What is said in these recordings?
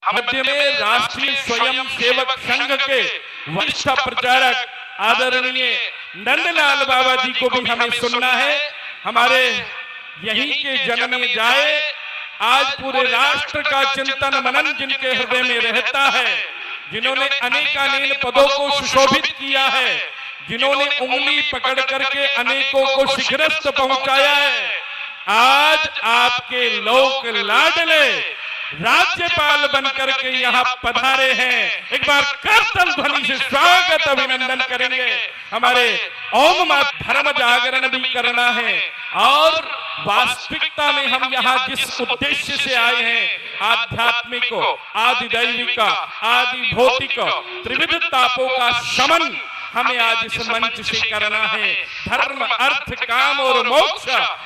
मध्य में राष्ट्रीय स्वयं सेवक संघ के वरिष्ठ प्रचारक आदरणीय नंदलाल बाबा जी को भी हमें सुनना है। हमारे यहीं के जन्मे जाए, आज पूरे राष्ट्र का चिंतन मनन जिनके हृदय में रहता है, जिन्होंने अनेकानेक पदों को सुशोभित किया है, जिन्होंने उंगली पकड़ करके अनेकों को शिखरस्थ पहुंचाया है, आज आपके लोक लाडले राज्यपाल बनकर के यहाँ पधारे हैं। एक बार करतल ध्वनि से स्वागत अभिनंदन करेंगे। हमारे ओम मां धर्म जागरण भी करना है और वास्तविकता में हम यहाँ जिस उद्देश्य से आए हैं, आध्यात्मिक, आदि दैविक, आदि भौतिक त्रिविध तापों का शमन हमें आज इस मंच से करना है। धर्म, अर्थ, काम और मोक्ष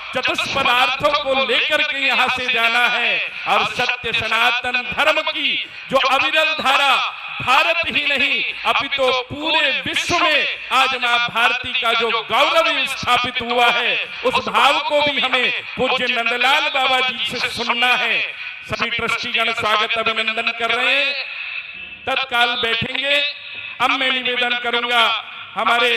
चतुष्पदार्थों को लेकर के यहाँ से जाना है और सत्य सनातन धर्म की जो अविरल धारा भारत ही नहीं अपितु पूरे विश्व में आज मां भारती का जो गौरव स्थापित हुआ है, उस भाव को भी हमें पूज्य नंदलाल बाबा जी से सुनना है। सभी ट्रस्टीगण स्वागत अभिनंदन कर रहे हैं, तत्काल बैठेंगे। अब मैं निवेदन करूंगा हमारे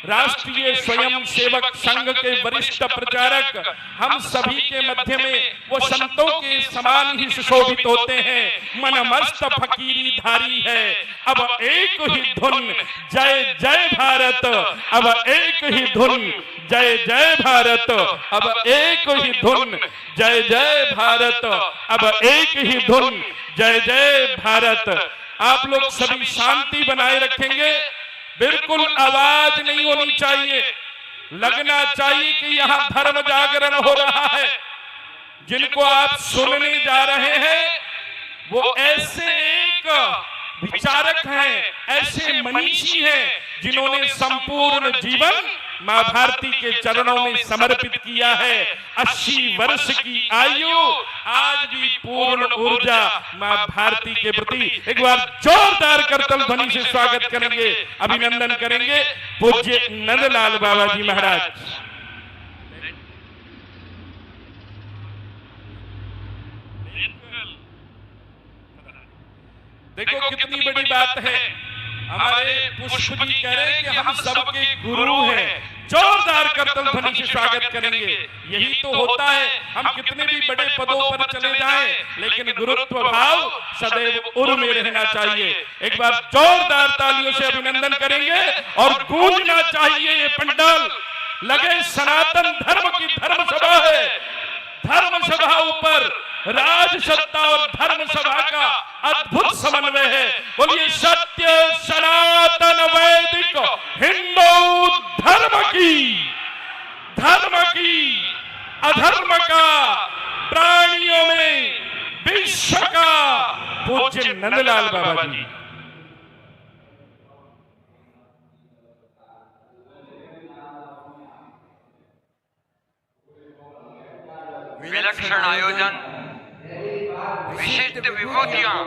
राष्ट्रीय स्वयं सेवक संघ के वरिष्ठ प्रचारक, हम सभी के मध्य में वो संतों के समान ही सुशोभित होते हैं, मनमस्त फकीरी धारी है। अब एक ही धुन जय जय भारत, अब एक ही धुन जय जय भारत, अब एक ही धुन जय जय भारत, अब एक ही धुन जय जय भारत। आप लोग सभी शांति बनाए रखेंगे, बिल्कुल आवाज नहीं होनी चाहिए, लगना चाहिए कि यहाँ धर्म जागरण हो रहा है। जिनको आप सुनने जा रहे हैं वो ऐसे एक विचारक हैं, ऐसे मनीषी हैं जिन्होंने संपूर्ण जीवन मां भारती के चरणों में समर्पित किया है। 80 वर्ष की आयु, आज भी पूर्ण ऊर्जा मां भारती के प्रति। एक बार जोरदार करतल ध्वनि से स्वागत करेंगे, अभिनंदन करेंगे पूज्य नंदलाल बाबा जी महाराज। देखो कितनी बड़ी बात है, हमारे पुष्प जी कह रहे हैं कि हम सबके गुरु हैं। जोरदार करतल ध्वनि से स्वागत करेंगे। यही तो होता है, हम कितने भी बड़े पदों पर चले जाएं, लेकिन गुरुत्व भाव सदैव उर में रहना चाहिए। एक बार जोरदार तालियों से अभिनंदन करेंगे और गूंजना चाहिए ये पंडाल। लगे सनातन धर्म की धर्म सभा है, धर्म सभा ऊपर राज सत्ता और धर्म सभा का अद्भुत समन्वय है। बोलिए सत्य सनातन वैदिक हिंदू धर्म की अधर्म का, प्राणियों में विश्व का पूज्य नंदलाल बाबा जी। विलक्षण आयोजन, विशिष्ट विभूतियां,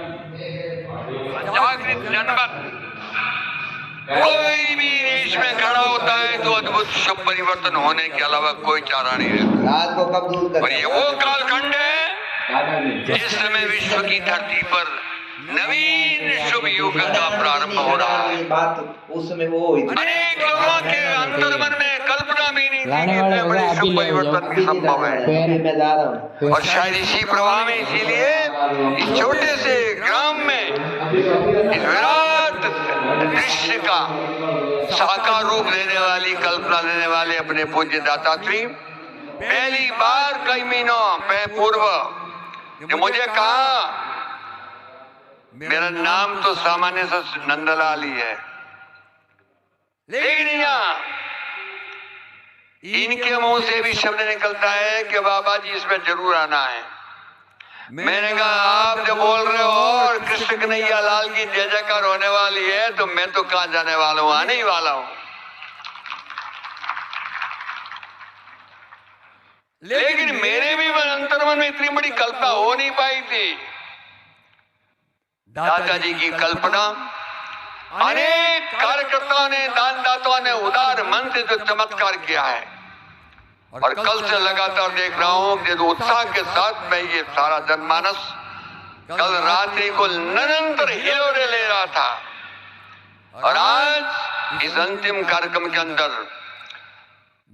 जागृत जनमत, कोई भी इसमें खड़ा होता है तो अद्भुत शुभ परिवर्तन होने के अलावा कोई चारा नहीं रहता। और ये वो कालखंड है जिस समय विश्व की धरती पर नवीन शुभ युग का प्रारंभ हो रहा है। अनेक लोगों के अंतर्मन में कल्पना भी नहीं थी कि इतने बड़े शुभ परिवर्तन भी संभव है। और शायद इसी प्रवाह में, इसीलिए इस छोटे से ग्राम में इस विराट दृश्य का साकार रूप लेने वाली, कल्पना लेने वाले अपने पूज्य दाताश्री पहली बार कई महीनों पूर्व जो मुझे कहा, मेरा नाम तो सामान्य से नंदलाल ही है, लेकिन यहाँ इनके मुंह से भी शब्द निकलता है कि बाबा जी इसमें जरूर आना है। मैंने कहा आप जो बोल रहे हो और कृष्ण कन्हैया लाल की जय जयकार होने वाली है, तो मैं तो कहाँ जाने वाला हूँ, आने ही वाला हूँ। लेकिन मेरे भी अंतर्मन में इतनी बड़ी कल्पना हो नहीं पाई थी। दादाजी की कल्पना, अनेक कार्यकर्ताओं ने, दानदाताओं ने उदार मन से जो चमत्कार किया है, और कल से लगातार देख रहा हूं कि उत्साह के साथ मैं ये सारा जनमानस कल रात्रि को निरंतर हिलोरे ले रहा था और आज इस अंतिम कार्यक्रम के अंदर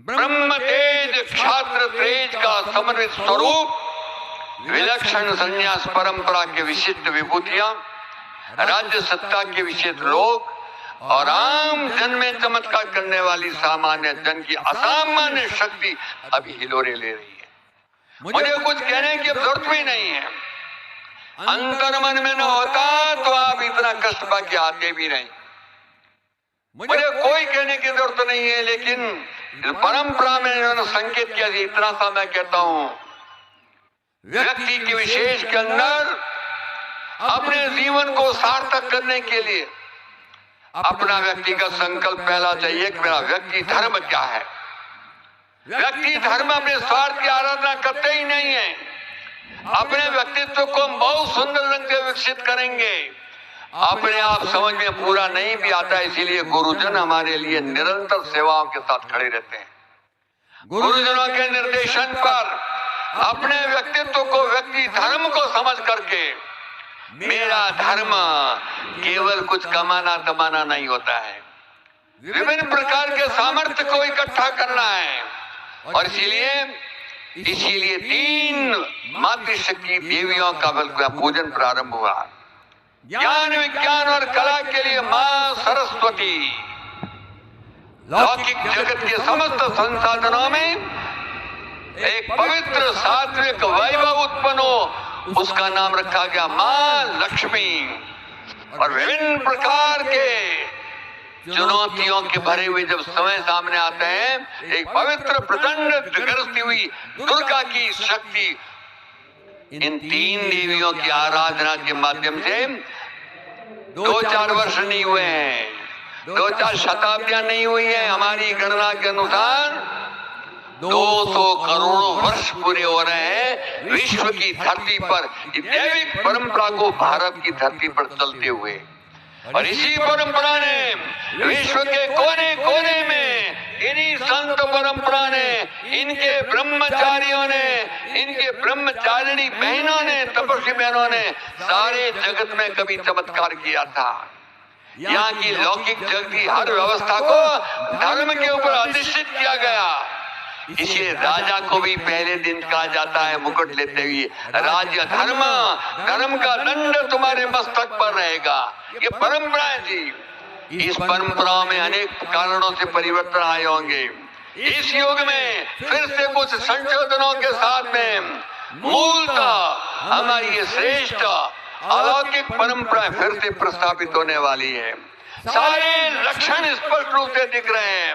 ब्रह्म तेज क्षात्र तेज का समन्वित स्वरूप, विलक्षण संन्यास परंपरा के विशिष्ट विभूतियां, राज्य सत्ता के विशिष्ट लोग और आम जन में चमत्कार करने वाली सामान्य जन की असामान्य शक्ति अभी हिलोरे ले रही है। मुझे कुछ कहने की जरूरत भी नहीं है। अंतर मन में न होता तो आप इतना कष्ट पाके आते भी नहीं। मुझे कोई कहने की जरूरत नहीं है, लेकिन परंपरा में इन्होंने संकेत किया। इतना सा मैं कहता हूं, व्यक्ति के विशेष के अंदर अपने जीवन को सार्थक करने के लिए अपना व्यक्तिगत संकल्प पहला चाहिए कि मेरा व्यक्ति धर्म क्या है। व्यक्ति धर्म अपने स्वार्थ की आराधना करते ही नहीं है। अपने व्यक्तित्व को बहुत सुंदर रंग से विकसित करेंगे। अपने आप समझ में पूरा नहीं भी आता, इसीलिए गुरुजन हमारे लिए निरंतर सेवाओं के साथ खड़े रहते हैं। गुरुजनों के निर्देशन पर अपने व्यक्तित्व को, व्यक्ति धर्म को समझ करके, मेरा धर्म केवल कुछ कमाना दमाना नहीं होता है, विभिन्न प्रकार के सामर्थ्य को इकट्ठा करना है। और इसीलिए 3 मातृशक्ति देवियों का पूजन प्रारंभ हुआ। ज्ञान, विज्ञान और कला के लिए मां सरस्वती, लौकिक जगत के समस्त संसाधनों में एक पवित्र सात्विक वैभव उत्पन्न हो, उसका नाम रखा गया मां लक्ष्मी। और विभिन्न प्रकार के चुनौतियों के भरे हुए जब समय सामने आते हैं, एक पवित्र प्रचंड गरजती हुई दुर्गा की शक्ति इन 3 देवियों की आराधना के माध्यम से 2-4 वर्ष नहीं हुए हैं, 2-4 शताब्दियां नहीं हुई है। हमारी गणना के अनुसार 200 करोड़ वर्ष पूरे हो रहे हैं विश्व की धरती पर दैविक परंपरा को भारत की धरती पर चलते हुए। और इसी परंपरा ने विश्व के कोने कोने में, इन्हीं संत परंपरा ने, इनके ब्रह्मचारियों ने, इनके ब्रह्मचारिणी बहनों ने, तपस्वी बहनों ने सारे जगत में कभी चमत्कार किया था। यहाँ की लौकिक जगत की हर व्यवस्था को धर्म के ऊपर अधिष्ठित किया गया। इसलिए राजा को भी पहले दिन कहा जाता है मुकुट लेते हुए, राज्य धर्म, धर्म का दंड तुम्हारे मस्तक पर रहेगा। ये परंपरा थी। इस परंपरा में अनेक कारणों से परिवर्तन आए होंगे। इस युग में फिर से कुछ संशोधनों के साथ में मूलतः हमारी ये श्रेष्ठ अलौकिक परंपरा फिर से प्रस्थापित होने वाली है। सारे लक्षण स्पष्ट रूप से दिख रहे हैं।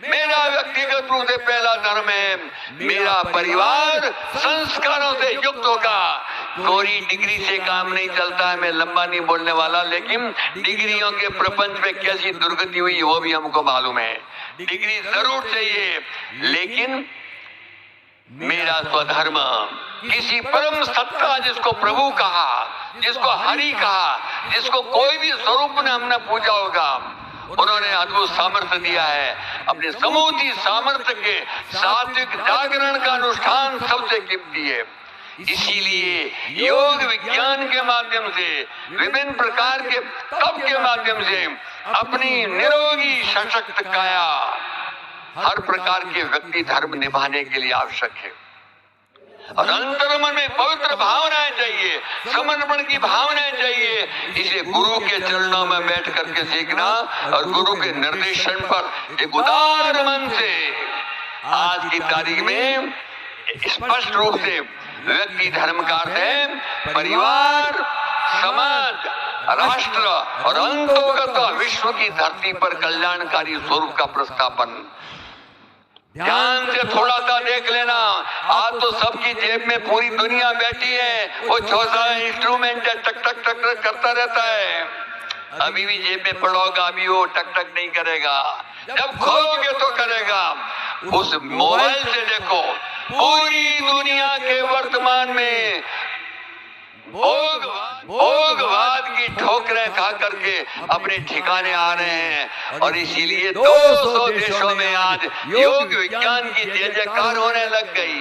मेरा व्यक्तिगत रूप से पहला धर्म है, मेरा परिवार संस्कारों से युक्त होगा। कोई डिग्री से काम नहीं चलता है। मैं लंबा नहीं बोलने वाला, लेकिन डिग्रियों के प्रपंच में कैसी दुर्गति हुई वो भी हमको मालूम है। डिग्री जरूर चाहिए, लेकिन मेरा स्वधर्म, किसी परम सत्ता जिसको प्रभु कहा, जिसको हरि कहा, जिसको कोई भी स्वरूप ने हमने पूजा होगा, उन्होंने अद्भुत सामर्थ्य दिया है। अपने समूची सामर्थ्य के सात्विक जागरण का अनुष्ठान सबसे कीमती है। इसीलिए योग विज्ञान के माध्यम से, विभिन्न प्रकार के तप के माध्यम से अपनी निरोगी सशक्त काया हर प्रकार के व्यक्ति धर्म निभाने के लिए आवश्यक है। और अंतर्मन में पवित्र भावनाएं चाहिए, समर्पण की भावनाएं चाहिए। इसे गुरु के चरणों में बैठ करके सीखना और गुरु के निर्देशन पर एक उदार मन से आज की तारीख में स्पष्ट रूप से व्यक्ति धर्म का अर्थ है परिवार, समाज, राष्ट्र और अंतोगत विश्व की धरती पर कल्याणकारी स्वरूप का प्रस्थापन। ध्यान से थोड़ा सा देख लेना। आज तो सबकी जेब में पूरी दुनिया बैठी है, वो छोटा इंस्ट्रूमेंट है, टक टक टक टक करता रहता है। अभी भी जेब में पड़ा होगा, अभी वो टक टक नहीं करेगा, जब खोलोगे तो करेगा। उस मोबाइल से देखो, पूरी दुनिया के वर्तमान में भोगवाद की ठोकरें खा करके अपने ठिकाने आ रहे हैं। और इसीलिए 200 देशों में आज योग विज्ञान की जय जयकार होने लग गई।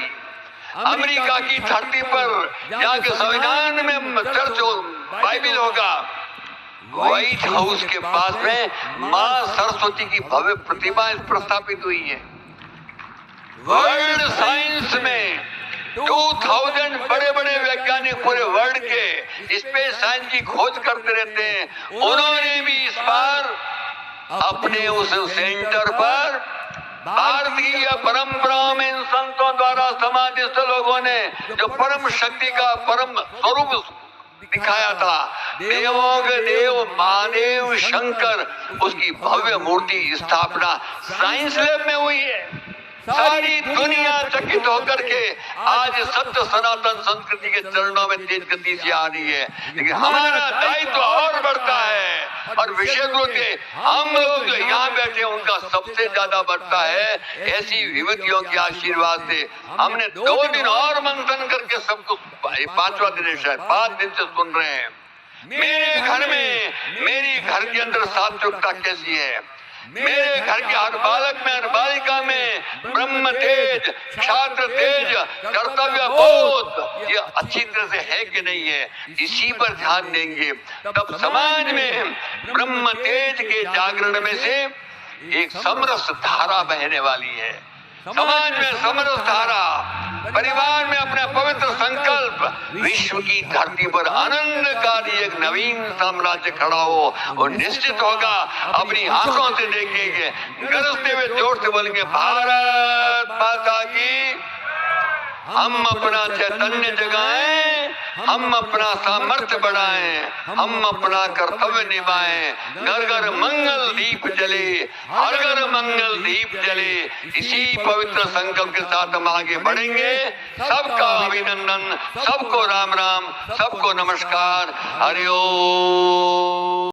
अमेरिका की धरती पर जहाँ के संविधान में चर्च बाइबिल होगा, व्हाइट हाउस के पास में मां सरस्वती की भव्य प्रतिमा प्रस्थापित हुई है। वर्ल्ड साइंस में 2000 बड़े बड़े वैज्ञानिक पूरे वर्ल्ड के स्पेस साइंस की खोज करते रहते हैं। उन्होंने भी इस बार अपने उस सेंटर पर भारतीय परंपरा में इन संतों द्वारा समाधिस्थ लोगों ने जो परम शक्ति का परम स्वरूप दिखाया था, देवों के देव महादेव शंकर, उसकी भव्य मूर्ति स्थापना साइंस लैब में हुई है। सारी दुनिया चकित होकर के आज सत्य सनातन संस्कृति के चरणों में तेज गति से आ रही है। लेकिन हमारा दायित्व और बढ़ता है और विशेष रूप से हम लोग जो यहाँ बैठे उनका सबसे ज्यादा बढ़ता है। ऐसी विभूतियों के आशीर्वाद से हमने 2 दिन और मंथन करके सबको 5वां दिन है, शायद 5 दिन से सुन रहे हैं। मेरे घर में, मेरी घर के अंदर सात्विकता कैसी है, मेरे घर के हर बालक में, हर बालिका में ब्रह्म तेज, क्षात्र तेज, कर्तव्य बोध, ये अच्छी तरह से है कि नहीं है, इसी पर ध्यान देंगे। तब समाज में ब्रह्म तेज के जागरण में से एक समरस धारा बहने वाली है। समाज में समरस धारा, परिवार में अपना पवित्र संकल्प, विश्व की धरती पर आनंदकारी एक नवीन साम्राज्य खड़ा हो और निश्चित होगा। अपनी आंखों से देखेंगे, गरजते हुए जोर से बोलेंगे, भारत माता की। हम अपना चैतन्य जगाएं, हम अपना सामर्थ्य बढ़ाएं, हम अपना कर्तव्य निभाएं। घर घर मंगल दीप जले, हर घर मंगल दीप जले। इसी पवित्र संकल्प के साथ हम आगे बढ़ेंगे। सबका अभिनंदन, सबको राम राम, सबको नमस्कार। हरि ओम।